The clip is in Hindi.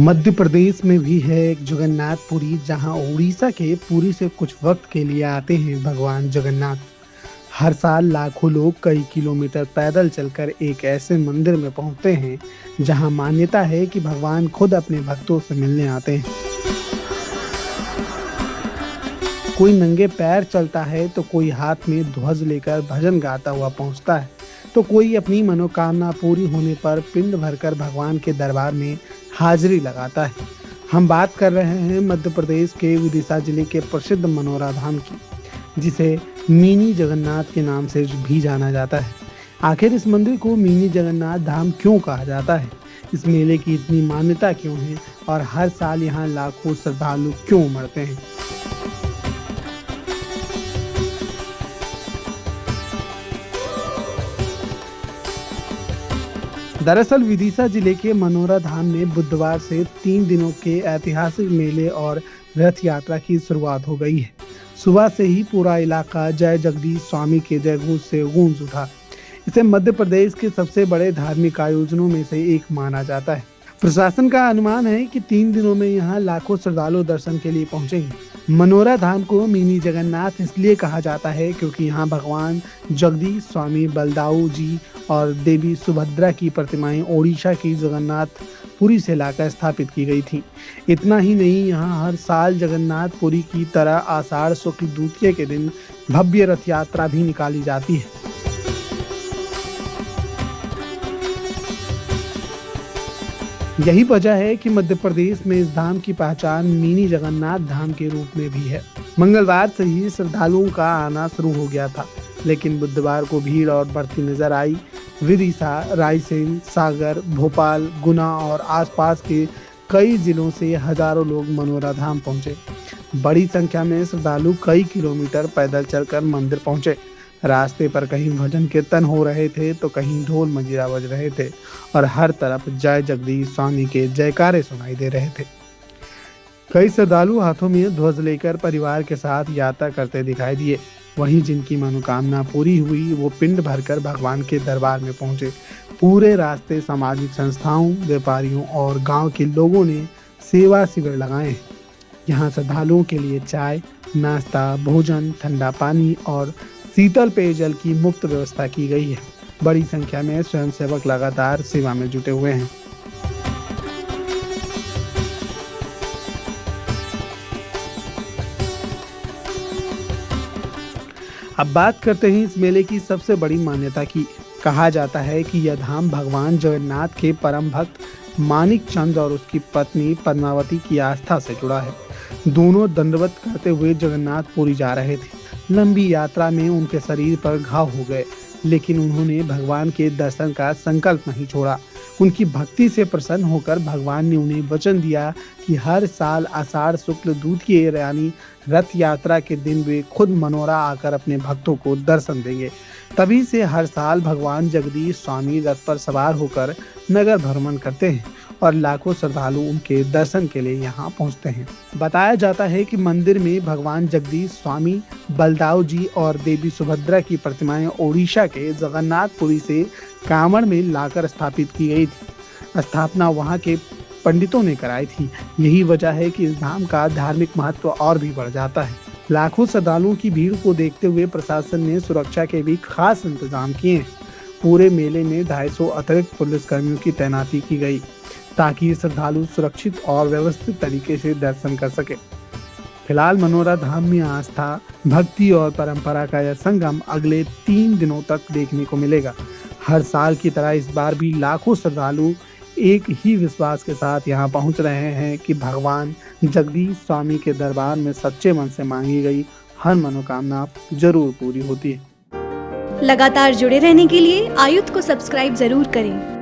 मध्य प्रदेश में भी है एक जगन्नाथपुरी, जहां उड़ीसा के पुरी से कुछ वक्त के लिए आते हैं भगवान जगन्नाथ। हर साल लाखों लोग कई किलोमीटर पैदल चलकर एक ऐसे मंदिर में पहुंचते हैं जहां मान्यता है कि भगवान खुद अपने भक्तों से मिलने आते हैं। कोई नंगे पैर चलता है तो कोई हाथ में ध्वज लेकर भजन गाता हुआ पहुंचता है, तो कोई अपनी मनोकामना पूरी होने पर पिंड भरकर भगवान के दरबार में हाजिरी लगाता है। हम बात कर रहे हैं मध्य प्रदेश के विदिशा जिले के प्रसिद्ध मनोरा धाम की, जिसे मिनी जगन्नाथ के नाम से भी जाना जाता है। आखिर इस मंदिर को मिनी जगन्नाथ धाम क्यों कहा जाता है, इस मेले की इतनी मान्यता क्यों है और हर साल यहाँ लाखों श्रद्धालु क्यों उमड़ते हैं। दरअसल विदिशा जिले के मनोरा धाम में बुधवार से 3 दिनों के ऐतिहासिक मेले और रथ यात्रा की शुरुआत हो गई है। सुबह से ही पूरा इलाका जय जगदीश स्वामी के जयघोष से गूंज उठा। इसे मध्य प्रदेश के सबसे बड़े धार्मिक आयोजनों में से एक माना जाता है। प्रशासन का अनुमान है कि 3 दिनों में यहाँ लाखों श्रद्धालु दर्शन के लिए पहुंचेंगे। मनोरा धाम को मिनी जगन्नाथ इसलिए कहा जाता है क्योंकि यहाँ भगवान जगदीश स्वामी, बलदाऊ जी और देवी सुभद्रा की प्रतिमाएं ओडिशा की जगन्नाथपुरी से लाकर स्थापित की गई थी। इतना ही नहीं, यहाँ हर साल जगन्नाथपुरी की तरह आषाढ़ शुक्ल द्वितीया के दिन भव्य रथ यात्रा भी निकाली जाती है। यही वजह है कि मध्य प्रदेश में इस धाम की पहचान मिनी जगन्नाथ धाम के रूप में भी है। मंगलवार से ही श्रद्धालुओं का आना शुरू हो गया था, लेकिन बुधवार को भीड़ और बढ़ती नजर आई। विदिशा, रायसेन, सागर, भोपाल, गुना और आसपास के कई जिलों से हजारों लोग मनोरा धाम पहुंचे। बड़ी संख्या में श्रद्धालु कई किलोमीटर पैदल चलकर मंदिर पहुंचे। रास्ते पर कहीं भजन कीर्तन हो रहे थे तो कहीं ढोल मंजीरा बज रहे थे और हर तरफ जय जगदीश स्वामी के जयकारे सुनाई दे रहे थे। कई श्रद्धालु हाथों में ध्वज लेकर परिवार के साथ यात्रा करते दिखाई दिए। वहीं जिनकी मनोकामना पूरी हुई वो पिंड भरकर भगवान के दरबार में पहुंचे। पूरे रास्ते सामाजिक संस्थाओं, व्यापारियों और गांव के लोगों ने सेवा शिविर लगाए। यहाँ श्रद्धालुओं के लिए चाय, नाश्ता, भोजन, ठंडा पानी और शीतल पेयजल की मुफ्त व्यवस्था की गई है। बड़ी संख्या में स्वयंसेवक लगातार सेवा में जुटे हुए हैं। अब बात करते हैं इस मेले की सबसे बड़ी मान्यता की। कहा जाता है कि यह धाम भगवान जगन्नाथ के परम भक्त मानिक चंद और उसकी पत्नी पद्मावती की आस्था से जुड़ा है। दोनों दंडवत करते हुए जगन्नाथपुरी जा रहे थे। लंबी यात्रा में उनके शरीर पर घाव हो गए, लेकिन उन्होंने भगवान के दर्शन का संकल्प नहीं छोड़ा। उनकी भक्ति से प्रसन्न होकर भगवान ने उन्हें वचन दिया कि हर साल आषाढ़ शुक्ल द्वितीया यानी रथ यात्रा के दिन वे खुद मनोरा आकर अपने भक्तों को दर्शन देंगे। तभी से हर साल भगवान जगदीश स्वामी रथ पर सवार होकर नगर भ्रमण करते हैं और लाखों श्रद्धालु उनके दर्शन के लिए यहाँ पहुँचते हैं। बताया जाता है कि मंदिर में भगवान जगदीश स्वामी, बलदाऊ जी और देवी सुभद्रा की प्रतिमाएं ओडिशा के जगन्नाथपुरी से कांवड़ में लाकर स्थापित की गई थी। स्थापना वहाँ के पंडितों ने कराई थी। यही वजह है कि इस धाम का धार्मिक महत्व और भी बढ़ जाता है। लाखों श्रद्धालुओं की भीड़ को देखते हुए प्रशासन ने सुरक्षा के भी खास इंतजाम किए हैं। पूरे मेले में 250 अतिरिक्त पुलिसकर्मियों की तैनाती की गई ताकि श्रद्धालु सुरक्षित और व्यवस्थित तरीके से दर्शन कर सके। फिलहाल मनोरा धाम में आस्था, भक्ति और परंपरा का यह संगम अगले 3 दिनों तक देखने को मिलेगा। हर साल की तरह इस बार भी लाखों श्रद्धालु एक ही विश्वास के साथ यहाँ पहुँच रहे हैं कि भगवान जगदीश स्वामी के दरबार में सच्चे मन से मांगी गई हर मनोकामना जरूर पूरी होती है। लगातार जुड़े रहने के लिए आयुक्त को सब्सक्राइब जरूर करें।